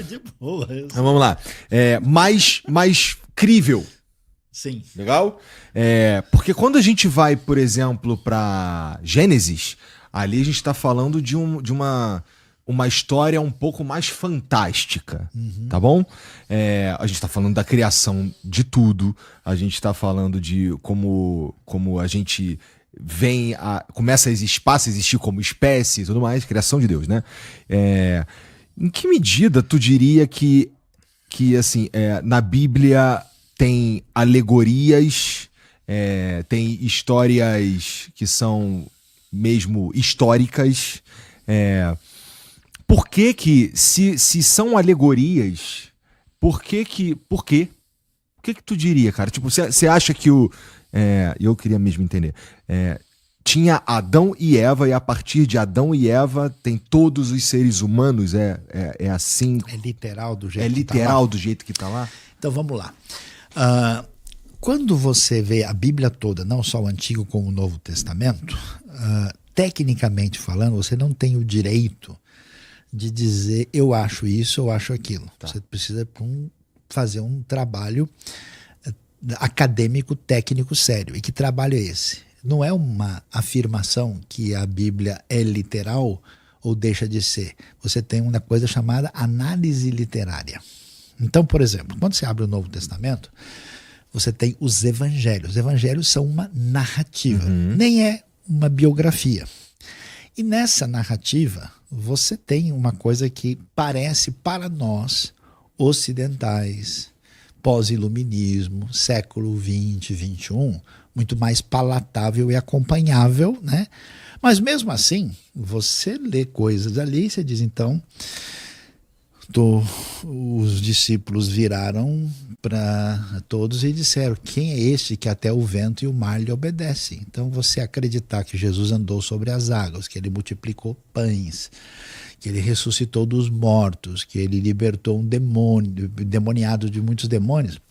De boa. Então, vamos lá. Mais crível. Sim. Legal? Porque quando a gente vai, por exemplo, para Gênesis, ali a gente está falando de uma história um pouco mais fantástica, tá bom? A gente está falando da criação de tudo, a gente está falando de como a gente começa passa a existir como espécie e tudo mais, criação de Deus, né? Em que medida tu diria que assim, na Bíblia tem alegorias, tem histórias que são mesmo históricas? Por que se são alegorias, por que tu diria, cara? Tipo, você acha que eu queria mesmo entender. Tinha Adão e Eva, e a partir de Adão e Eva tem todos os seres humanos? É assim? É literal do jeito É que tá literal lá? do jeito que tá lá? Então vamos lá. Quando você vê a Bíblia toda, não só o Antigo como o Novo Testamento, tecnicamente falando, você não tem o direito de dizer eu acho isso, eu acho aquilo. Tá. Você precisa fazer um trabalho acadêmico, técnico, sério. E que trabalho é esse? Não é uma afirmação que a Bíblia é literal ou deixa de ser. Você tem uma coisa chamada análise literária. Então, por exemplo, quando você abre o Novo Testamento, você tem os evangelhos. Os evangelhos são uma narrativa, nem é uma biografia. E nessa narrativa, você tem uma coisa que parece para nós, ocidentais, pós-iluminismo, século XX, XXI, muito mais palatável e acompanhável, né? Mas mesmo assim, você lê coisas ali e você diz, então, os discípulos viraram para todos e disseram, quem é este que até o vento e o mar lhe obedecem? Então você acreditar que Jesus andou sobre as águas, que ele multiplicou pães, que ele ressuscitou dos mortos, que ele libertou um demônio, demoniado de muitos demônios,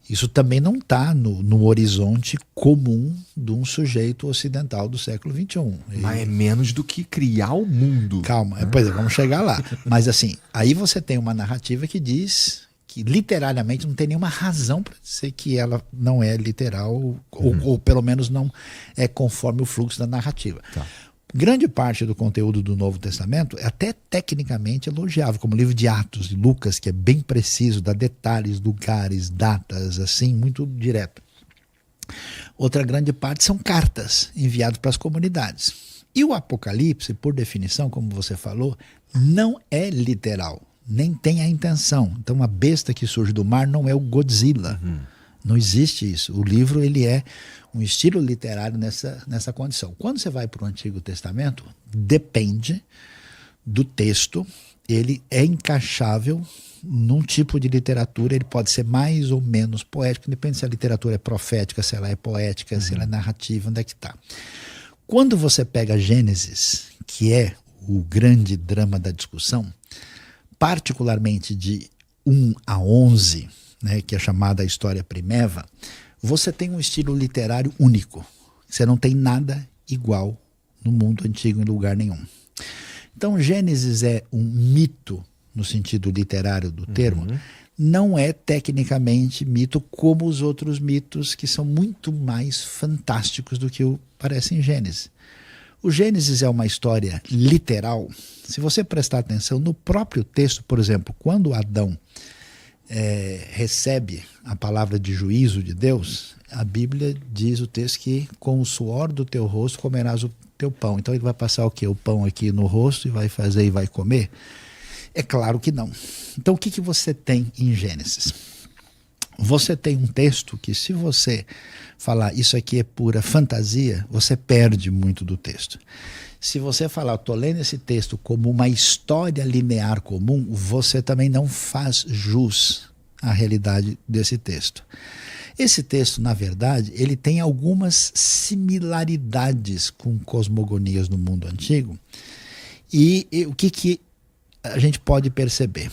isso também não está no horizonte comum de um sujeito ocidental do século XXI. Mas é menos do que criar o mundo. Calma, pois é, vamos chegar lá. Mas assim, aí você tem uma narrativa que diz que literariamente não tem nenhuma razão para dizer que ela não é literal, ou pelo menos não é conforme o fluxo da narrativa. Tá. Grande parte do conteúdo do Novo Testamento é até tecnicamente elogiável, como o livro de Atos, de Lucas, que é bem preciso, dá detalhes, lugares, datas, assim, muito direto. Outra grande parte são cartas enviadas para as comunidades. E o Apocalipse, por definição, como você falou, não é literal, nem tem a intenção. Então a besta que surge do mar não é o Godzilla. Não existe isso. O livro ele é um estilo literário nessa condição. Quando você vai para o Antigo Testamento, depende do texto, ele é encaixável num tipo de literatura, ele pode ser mais ou menos poético, depende se a literatura é profética, se ela é poética, se ela é narrativa, onde é que está. Quando você pega Gênesis, que é o grande drama da discussão, particularmente de 1 a 11, né, que é chamada a história primeva, você tem um estilo literário único. Você não tem nada igual no mundo antigo em lugar nenhum. Então Gênesis é um mito, no sentido literário do termo, não é tecnicamente mito como os outros mitos que são muito mais fantásticos do que parece em Gênesis. O Gênesis é uma história literal. Se você prestar atenção no próprio texto, por exemplo, quando Adão recebe a palavra de juízo de Deus, a Bíblia diz o texto que com o suor do teu rosto comerás o teu pão. Então ele vai passar o quê? O pão aqui no rosto e vai fazer e vai comer? É claro que não. Então o que você tem em Gênesis? Você tem um texto que, se você falar isso aqui é pura fantasia, você perde muito do texto. Se você falar, estou lendo esse texto como uma história linear comum, você também não faz jus à realidade desse texto. Esse texto, na verdade, ele tem algumas similaridades com cosmogonias no mundo antigo. E o que a gente pode perceber?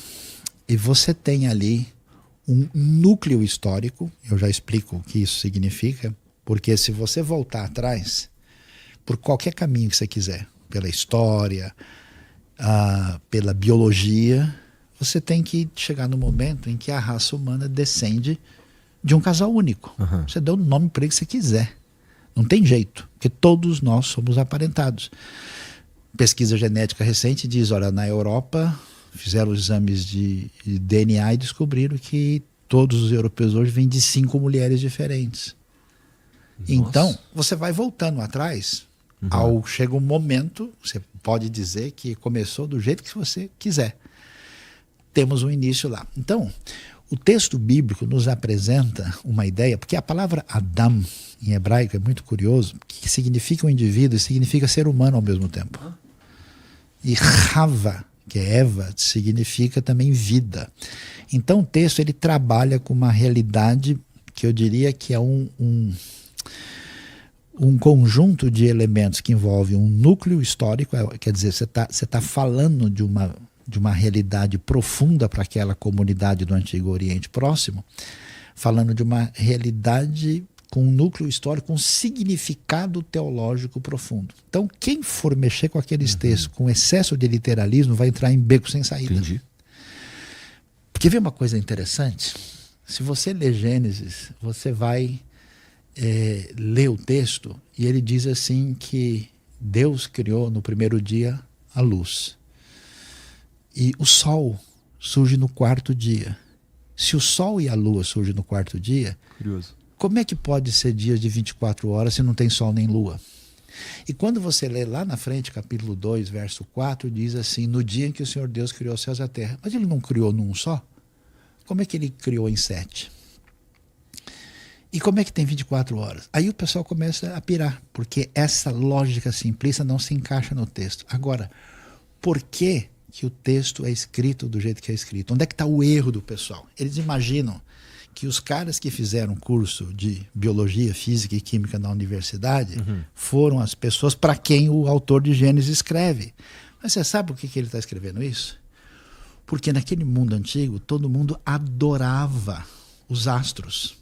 E você tem ali um núcleo histórico, eu já explico o que isso significa, porque se você voltar atrás, por qualquer caminho que você quiser, pela história, pela biologia, você tem que chegar no momento em que a raça humana descende de um casal único. Você dá o nome para ele que você quiser. Não tem jeito, porque todos nós somos aparentados. Pesquisa genética recente diz, olha, na Europa fizeram exames de DNA e descobriram que todos os europeus hoje vêm de 5 mulheres diferentes. Nossa. Então, você vai voltando atrás, chega um momento, você pode dizer que começou do jeito que você quiser. Temos um início lá. Então, o texto bíblico nos apresenta uma ideia, porque a palavra Adam, em hebraico, é muito curioso, que significa um indivíduo e significa ser humano ao mesmo tempo. E Rava, que é Eva, significa também vida. Então o texto ele trabalha com uma realidade que eu diria que é um conjunto de elementos que envolve um núcleo histórico, quer dizer, você tá falando de uma realidade profunda para aquela comunidade do Antigo Oriente Próximo, falando de uma realidade com um núcleo histórico, um significado teológico profundo. Então, quem for mexer com aqueles textos com excesso de literalismo vai entrar em beco sem saída. Entendi. Porque vê uma coisa interessante? Se você lê Gênesis, você vai ler o texto e ele diz assim que Deus criou no primeiro dia a luz. E o sol surge no quarto dia. Se o sol e a lua surgem no quarto dia, curioso, como é que pode ser dia de 24 horas se não tem sol nem lua? E quando você lê lá na frente, capítulo 2, verso 4, diz assim, no dia em que o Senhor Deus criou os céus e a terra. Mas ele não criou num só? Como é que ele criou em 7? E como é que tem 24 horas? Aí o pessoal começa a pirar, porque essa lógica simplista não se encaixa no texto. Agora, por que o texto é escrito do jeito que é escrito? Onde é que está o erro do pessoal? Eles imaginam que os caras que fizeram curso de biologia, física e química na universidade foram as pessoas para quem o autor de Gênesis escreve. Mas você sabe por que ele está escrevendo isso? Porque naquele mundo antigo, todo mundo adorava os astros.